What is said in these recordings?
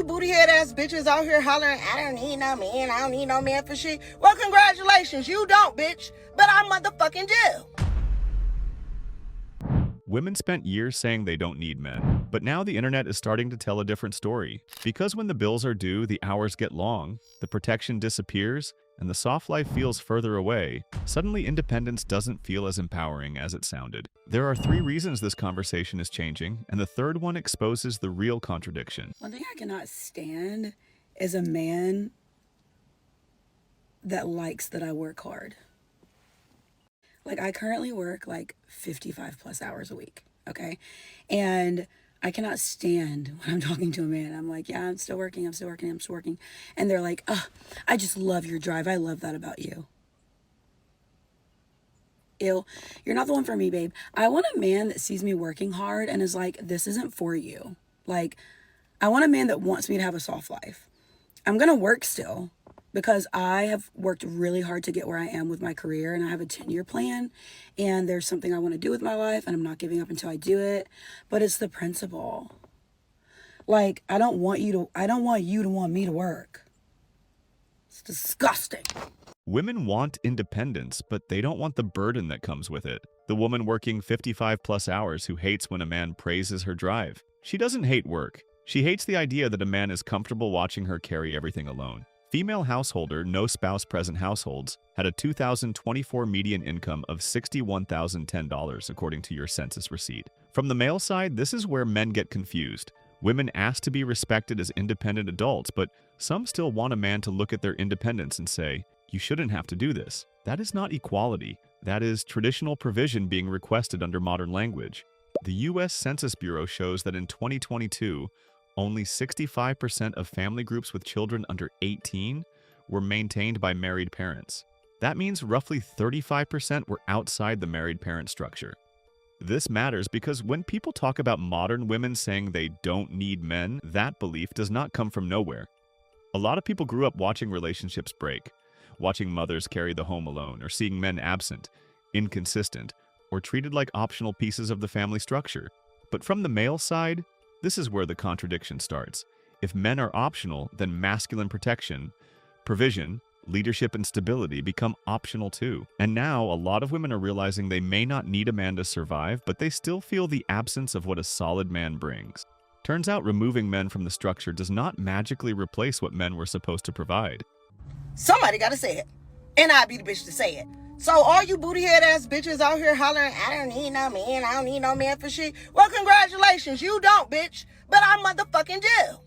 you booty head ass bitches out here hollering, I don't need no man, I don't need no man for shit. Well, congratulations, you don't, bitch. But I motherfucking do. Women spent years saying they don't need men, but now the internet is starting to tell a different story. Because when the bills are due, the hours get long, the protection disappears, and the soft life feels further away, suddenly independence doesn't feel as empowering as it sounded. There are 3 reasons this conversation is changing, and the third one exposes the real contradiction. One thing I cannot stand is a man that likes that I work hard. Like, I currently work like 55 plus hours a week, okay? And I cannot stand when I'm talking to a man. I'm like, yeah, I'm still working. And they're like, oh, I just love your drive. I love that about you. Ew, you're not the one for me, babe. I want a man that sees me working hard and is like, this isn't for you. Like, I want a man that wants me to have a soft life. I'm going to work still, because I have worked really hard to get where I am with my career, and I have a 10-year plan, and there's something I want to do with my life, and I'm not giving up until I do it. But it's the principle. Like, I don't want you to want me to work. It's disgusting. Women want independence, but they don't want the burden that comes with it. The woman working 55 plus hours who hates when a man praises her drive. She doesn't hate work. She hates the idea that a man is comfortable watching her carry everything alone. Female householder, no spouse present households, had a 2024 median income of $61,010 according to your census receipt. From the male side, this is where men get confused. Women ask to be respected as independent adults, but some still want a man to look at their independence and say, you shouldn't have to do this. That is not equality. That is traditional provision being requested under modern language. The U.S. Census Bureau shows that in 2022, only 65% of family groups with children under 18 were maintained by married parents. That means roughly 35% were outside the married parent structure. This matters because when people talk about modern women saying they don't need men, that belief does not come from nowhere. A lot of people grew up watching relationships break, watching mothers carry the home alone, or seeing men absent, inconsistent, or treated like optional pieces of the family structure. But from the male side, this is where the contradiction starts. If men are optional, then masculine protection, provision, leadership, and stability become optional too. And now, a lot of women are realizing they may not need a man to survive, but they still feel the absence of what a solid man brings. Turns out removing men from the structure does not magically replace what men were supposed to provide. Somebody gotta say it. And I be the bitch to say it. So all you booty head ass bitches out here hollering, I don't need no man, I don't need no man for shit. Well, congratulations, you don't, bitch. But I motherfucking do.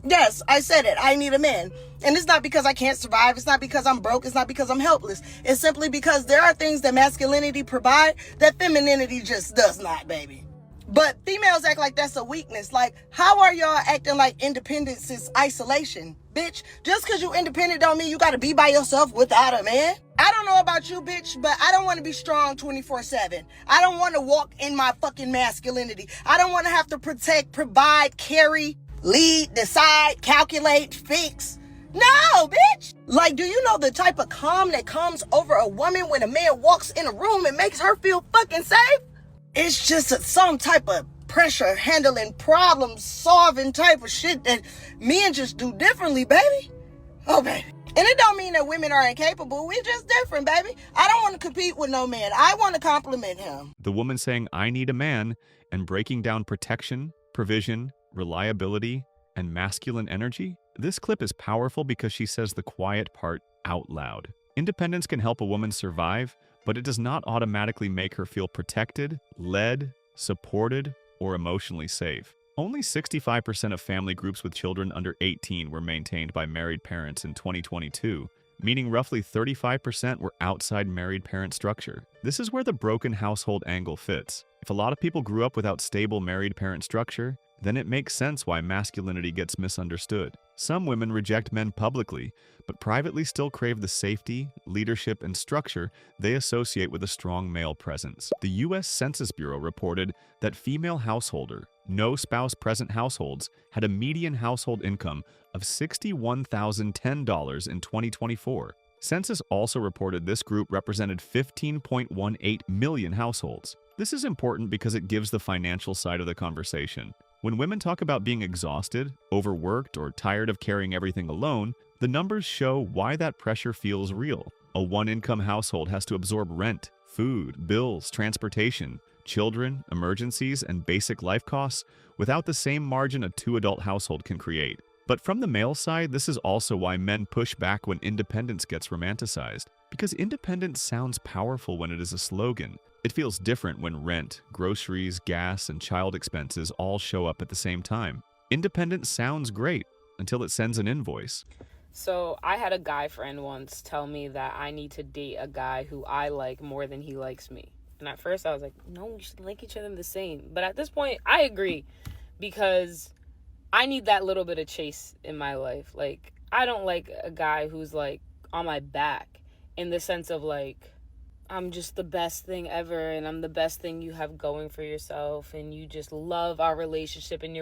Yes, I said it. I need a man. And it's not because I can't survive. It's not because I'm broke. It's not because I'm helpless. It's simply because there are things that masculinity provide that femininity just does not, baby. But females act like that's a weakness. Like, how are y'all acting like independence is isolation? Bitch, just because you independent don't mean you got to be by yourself without a man. I don't know about you, bitch, but I don't want to be strong 24/7. I don't want to walk in my fucking masculinity. I don't want to have to protect, provide, carry, lead, decide, calculate, fix. No, bitch. Like, do you know the type of calm that comes over a woman when a man walks in a room and makes her feel fucking safe? It's just some type of pressure handling, problem solving type of shit that men just do differently, baby. Oh, baby. And it don't mean that women are incapable. We're just different, baby. I don't want to compete with no man. I want to compliment him. The woman saying, I need a man, and breaking down protection, provision, reliability, and masculine energy. This clip is powerful because she says the quiet part out loud. Independence can help a woman survive, but it does not automatically make her feel protected, led, supported, or emotionally safe. Only 65% of family groups with children under 18 were maintained by married parents in 2022, meaning roughly 35% were outside married parent structure. This is where the broken household angle fits. If a lot of people grew up without stable married parent structure, then it makes sense why masculinity gets misunderstood. Some women reject men publicly, but privately still crave the safety, leadership, and structure they associate with a strong male presence. The U.S. Census Bureau reported that female householder, no spouse present households had a median household income of $61,010 in 2024. Census also reported this group represented 15.18 million households. This is important because it gives the financial side of the conversation. When women talk about being exhausted, overworked, or tired of carrying everything alone, the numbers show why that pressure feels real. A one-income household has to absorb rent, food, bills, transportation, children, emergencies, and basic life costs without the same margin a two-adult household can create. But from the male side, this is also why men push back when independence gets romanticized. Because independence sounds powerful when it is a slogan. It feels different when rent, groceries, gas, and child expenses all show up at the same time. Independence sounds great until it sends an invoice. So I had a guy friend once tell me that I need to date a guy who I like more than he likes me. And at first I was like, no, we should like each other the same. But at this point, I agree, because I need that little bit of chase in my life. Like, I don't like a guy who's like on my back in the sense of like, I'm just the best thing ever and I'm the best thing you have going for yourself and you just love our relationship and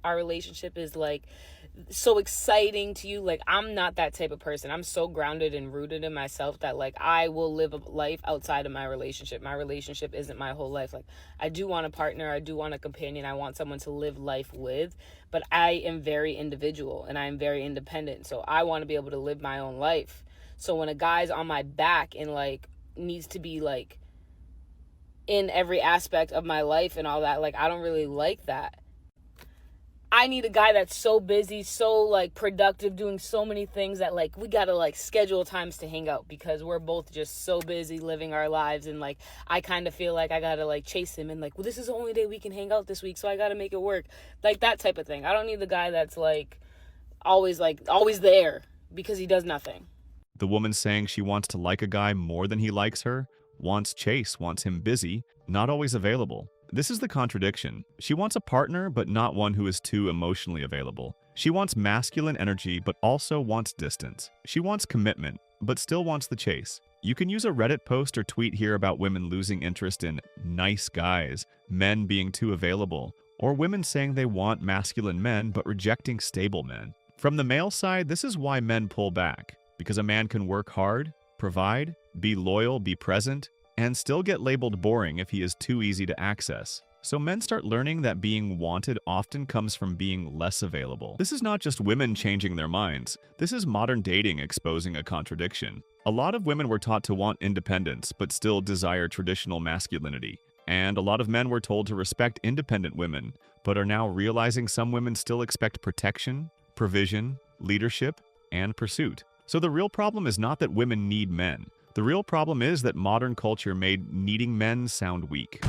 our relationship is like so exciting to you. Like, I'm not that type of person. I'm so grounded and rooted in myself that like I will live a life outside of my relationship. My relationship isn't my whole life. Like, I do want a partner, I do want a companion, I want someone to live life with, but I am very individual and I am very independent. So I want to be able to live my own life. So when a guy's on my back and like needs to be like in every aspect of my life and all that, like I don't really like that. I need a guy that's so busy, so like productive, doing so many things that like we gotta like schedule times to hang out because we're both just so busy living our lives. And like I kind of feel like I gotta like chase him and like, well, this is the only day we can hang out this week, so I gotta make it work. Like that type of thing. I don't need the guy that's like always there because he does nothing. The woman saying she wants to like a guy more than he likes her, wants chase, wants him busy, not always available. This is the contradiction. She wants a partner, but not one who is too emotionally available. She wants masculine energy, but also wants distance. She wants commitment, but still wants the chase. You can use a Reddit post or tweet here about women losing interest in nice guys, men being too available, or women saying they want masculine men but rejecting stable men. From the male side, this is why men pull back. Because a man can work hard, provide, be loyal, be present, and still get labeled boring if he is too easy to access. So men start learning that being wanted often comes from being less available. This is not just women changing their minds. This is modern dating exposing a contradiction. A lot of women were taught to want independence, but still desire traditional masculinity. And a lot of men were told to respect independent women, but are now realizing some women still expect protection, provision, leadership, and pursuit. So the real problem is not that women need men. The real problem is that modern culture made needing men sound weak.